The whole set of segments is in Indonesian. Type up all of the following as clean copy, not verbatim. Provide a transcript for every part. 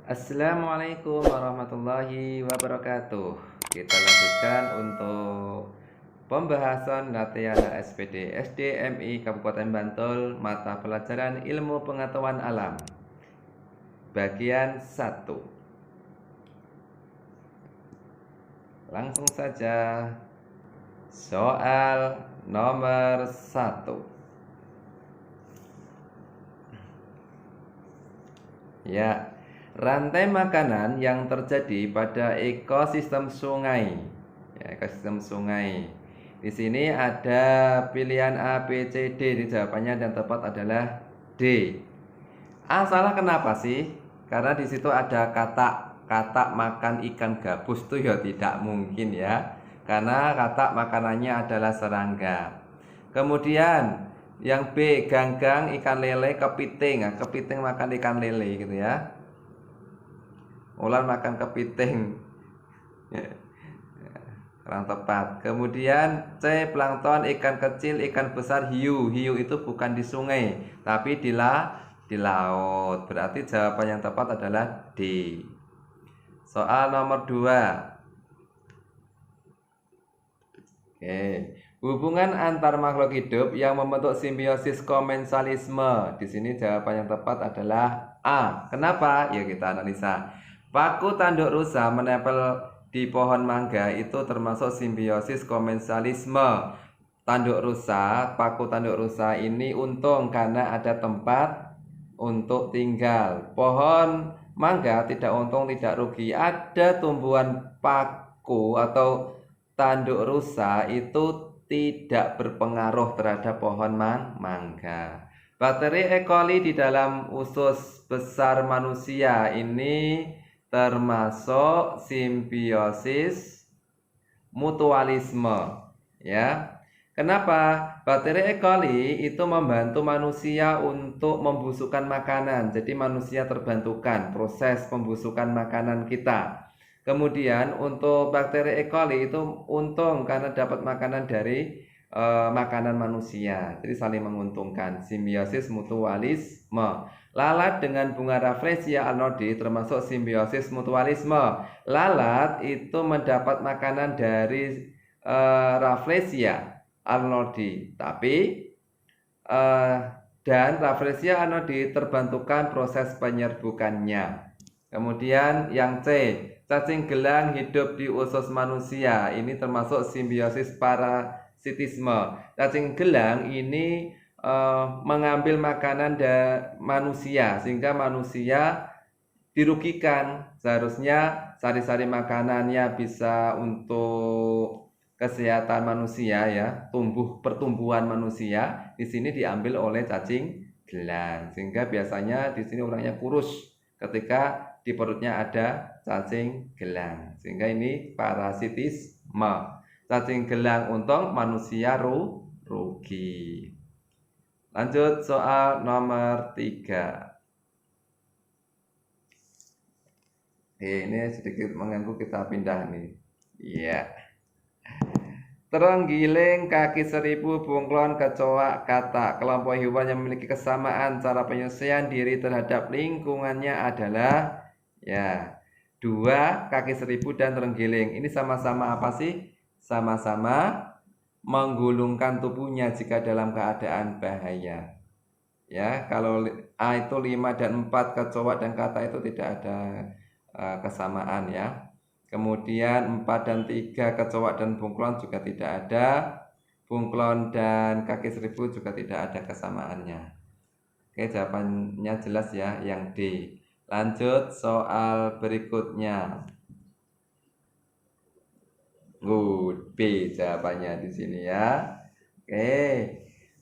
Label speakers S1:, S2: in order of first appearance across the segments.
S1: Assalamualaikum warahmatullahi wabarakatuh. Kita lanjutkan untuk pembahasan latihan HSPD SDMI Kabupaten Bantul mata pelajaran Ilmu Pengetahuan Alam bagian 1. Langsung saja soal nomor 1. Ya, rantai makanan yang terjadi pada ekosistem sungai. Ya, ekosistem sungai. Di sini ada pilihan A, B, C, D. Di jawabannya yang tepat adalah D. A salah kenapa sih? Karena di situ ada kata makan ikan gabus tuh ya tidak mungkin ya. Karena kata makanannya adalah serangga. Kemudian yang B, ganggang ikan lele kepiting. Nah, kepiting makan ikan lele gitu ya. Ular makan kepiting. Kurang tepat. Kemudian C, plankton ikan kecil, ikan besar hiu. Hiu itu bukan di sungai, tapi di laut. Berarti jawaban yang tepat adalah D. Soal nomor 2. Oke. Hubungan antar makhluk hidup yang membentuk simbiosis komensalisme. Di sini jawaban yang tepat adalah A. Kenapa? Ya kita analisa. Paku tanduk rusa menempel di pohon mangga itu termasuk simbiosis komensalisme. Paku tanduk rusa ini untung karena ada tempat untuk tinggal. Pohon mangga tidak untung tidak rugi. Ada tumbuhan paku atau tanduk rusa itu tidak berpengaruh terhadap pohon mangga. Bakteri E. coli di dalam usus besar manusia ini termasuk simbiosis mutualisme, ya. Kenapa? Bakteri E. coli itu membantu manusia untuk membusukkan makanan. Jadi manusia terbantukan proses pembusukan makanan kita. Kemudian untuk bakteri E. coli itu untung karena dapat makanan dari makanan manusia. Jadi saling menguntungkan, simbiosis mutualisme. Lalat dengan bunga Rafflesia arnoldii termasuk simbiosis mutualisme. Lalat itu mendapat makanan dari Rafflesia arnoldii, dan Rafflesia arnoldii terbantukan proses penyerbukannya. Kemudian yang C, cacing gelang hidup di usus manusia. Ini termasuk simbiosis parasitisme. Cacing gelang ini mengambil makanan dari manusia sehingga manusia dirugikan. Seharusnya sari-sari makanannya bisa untuk kesehatan manusia ya, pertumbuhan manusia. Di sini diambil oleh cacing gelang. Sehingga biasanya di sini orangnya kurus ketika di perutnya ada cacing gelang. Sehingga ini parasitisme. Cacing gelang untung, manusia rugi. Lanjut soal nomor 3. Ini sedikit mengganggu, kita pindah nih. Iya. Terenggiling, kaki seribu, bunglon, kecoak, katak. Kelompok hewan yang memiliki kesamaan cara penyelesaian diri terhadap lingkungannya adalah ya 2, kaki seribu dan terenggiling. Ini sama-sama apa sih? Sama-sama menggulungkan tubuhnya jika dalam keadaan bahaya. Ya, kalau A itu 5 dan 4, kecoak dan katak itu tidak ada kesamaan ya. Kemudian 4 dan 3, kecoak dan bunglon juga tidak ada. Bunglon dan kaki seribu juga tidak ada kesamaannya. Oke, jawabannya jelas ya, yang D. Lanjut soal berikutnya. Good, B jawabannya di sini ya. Oke.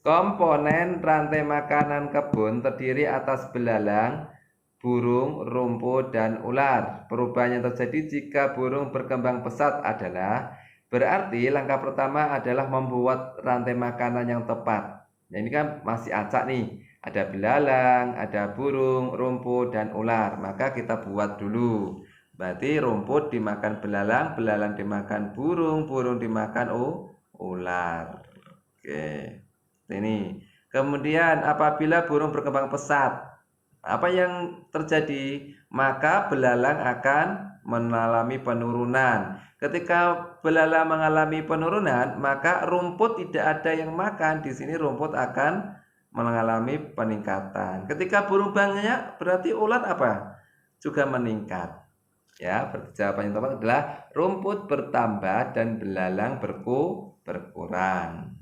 S1: Komponen rantai makanan kebun terdiri atas belalang, burung, rumput, dan ular. Perubahan yang terjadi jika burung berkembang pesat adalah, berarti langkah pertama adalah membuat rantai makanan yang tepat. Nah, ini kan masih acak nih. Ada belalang, ada burung, rumput, dan ular. Maka kita buat dulu. Berarti rumput dimakan belalang, belalang dimakan burung, burung dimakan ular. Oke. Ini. Kemudian apabila burung berkembang pesat, Apa yang terjadi? Maka belalang akan mengalami penurunan. Ketika belalang mengalami penurunan, maka rumput tidak ada yang makan. Di sini rumput akan mengalami peningkatan. Ketika burung banyak, berarti ulat apa? Juga meningkat. Ya, jawaban yang tepat adalah rumput bertambah dan belalang berkurang.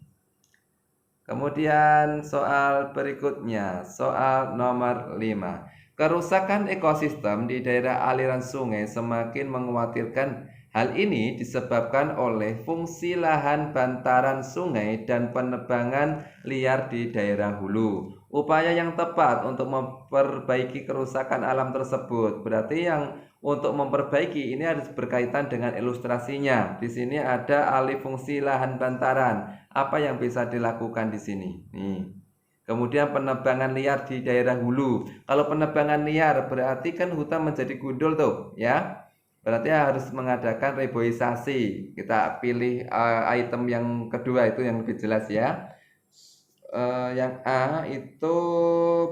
S1: Kemudian soal berikutnya, soal nomor 5. Kerusakan ekosistem di daerah aliran sungai semakin mengkhawatirkan. Hal ini disebabkan oleh fungsi lahan bantaran sungai dan penebangan liar di daerah hulu. Upaya yang tepat untuk memperbaiki kerusakan alam tersebut. Berarti yang untuk memperbaiki ini harus berkaitan dengan ilustrasinya. Di sini ada alih fungsi lahan bantaran. Apa yang bisa dilakukan di sini? Nih. Kemudian penebangan liar di daerah hulu. Kalau penebangan liar berarti kan hutan menjadi gundul tuh, ya. Berarti harus mengadakan reboisasi. Kita pilih item yang kedua itu yang lebih jelas ya. Yang A itu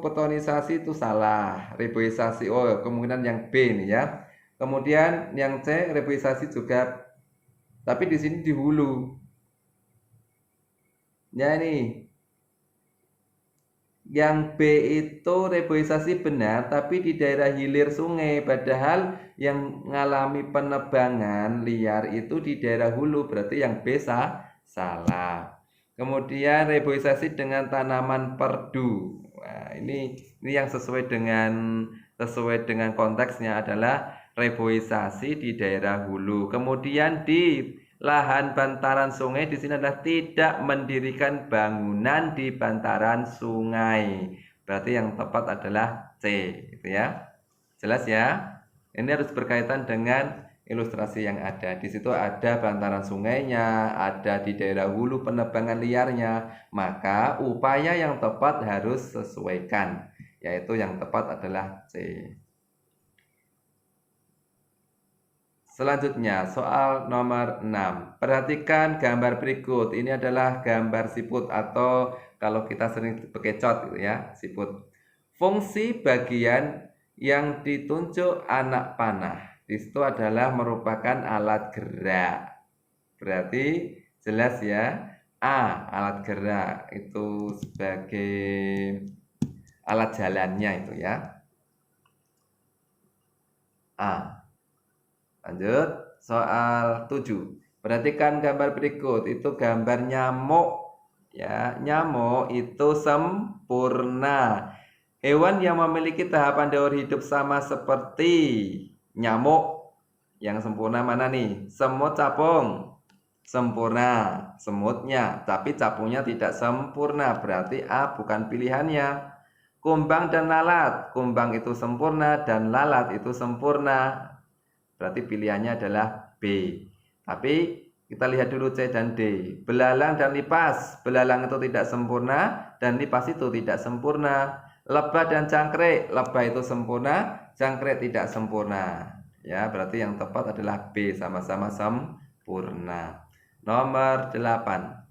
S1: betonisasi itu salah. Reboisasi, oh kemungkinan yang B nih ya. Kemudian yang C reboisasi juga, tapi di sini di hulu. Ya nih. Yang B itu reboisasi benar, tapi di daerah hilir sungai. Padahal yang mengalami penebangan liar itu di daerah hulu. Berarti yang B salah. Kemudian reboisasi dengan tanaman perdu. Nah, ini yang sesuai dengan konteksnya adalah reboisasi di daerah hulu. Kemudian di lahan bantaran sungai di sini adalah tidak mendirikan bangunan di bantaran sungai. Berarti yang tepat adalah C, gitu ya. Jelas ya? Ini harus berkaitan dengan ilustrasi yang ada. Di situ ada bantaran sungainya, ada di daerah hulu penebangan liarnya. Maka upaya yang tepat harus sesuaikan, yaitu yang tepat adalah C. Selanjutnya, soal nomor 6. Perhatikan gambar berikut. Ini adalah gambar siput atau kalau kita sering bekecot gitu ya, siput. Fungsi bagian yang ditunjuk anak panah di situ adalah merupakan alat gerak. Berarti jelas ya. A, alat gerak itu sebagai alat jalannya itu ya. A. Lanjut, soal 7. Perhatikan gambar berikut, itu gambar nyamuk. Ya, nyamuk itu sempurna. Hewan yang memiliki tahapan daur hidup sama seperti nyamuk. Yang sempurna mana nih? Semut, capung. Sempurna, semutnya, tapi capungnya tidak sempurna. Berarti A bukan pilihannya. Kumbang dan lalat. Kumbang itu sempurna dan lalat itu sempurna. Berarti pilihannya adalah B. Tapi kita lihat dulu C dan D. Belalang dan lipas. Belalang itu tidak sempurna dan lipas itu tidak sempurna. Lebah dan jangkrik. Lebah itu sempurna, jangkrik tidak sempurna. Ya, berarti yang tepat adalah B, sama-sama sempurna. Nomor 8.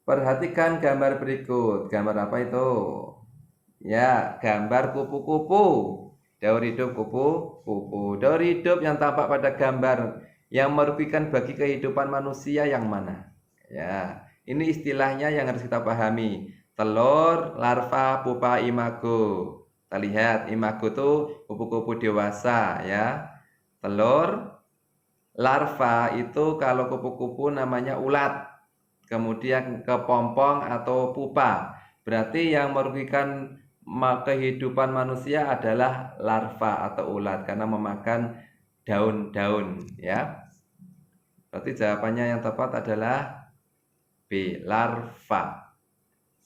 S1: Perhatikan gambar berikut. Gambar apa itu? Ya, gambar kupu-kupu. Daur hidup kupu-kupu. Daur hidup yang tampak pada gambar yang merugikan bagi kehidupan manusia yang mana? Ya, ini istilahnya yang harus kita pahami. Telur, larva, pupa, imago. Kita lihat, imago itu kupu-kupu dewasa ya. Telur, larva itu kalau kupu-kupu namanya ulat. Kemudian kepompong atau pupa. Berarti yang merugikan kehidupan manusia adalah larva atau ulat karena memakan daun-daun ya. Berarti jawabannya yang tepat adalah B, larva.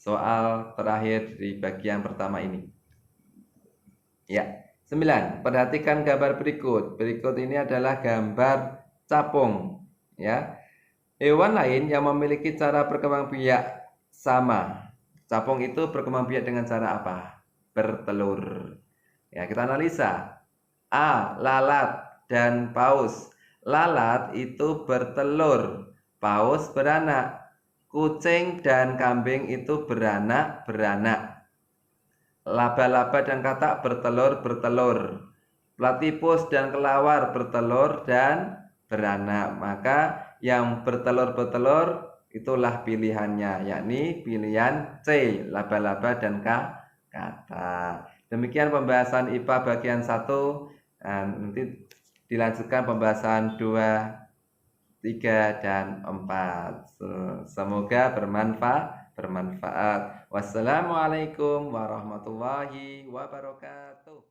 S1: Soal terakhir di bagian pertama ini. Ya, 9. Perhatikan gambar berikut. Berikut ini adalah gambar capung ya. Hewan lain yang memiliki cara berkembangbiak sama. Capung itu berkembangbiak dengan cara apa? Bertelur. Ya, kita analisa. A, lalat dan paus. Lalat itu bertelur, paus beranak. Kucing dan kambing itu beranak. laba-laba dan katak bertelur. Platypus dan kelawar bertelur dan beranak. Maka yang bertelur itulah pilihannya, yakni pilihan C, laba-laba dan katak. Demikian pembahasan IPA bagian 1. Nanti dilanjutkan pembahasan 2, 3, dan 4. Semoga bermanfaat. Wassalamualaikum warahmatullahi wabarakatuh.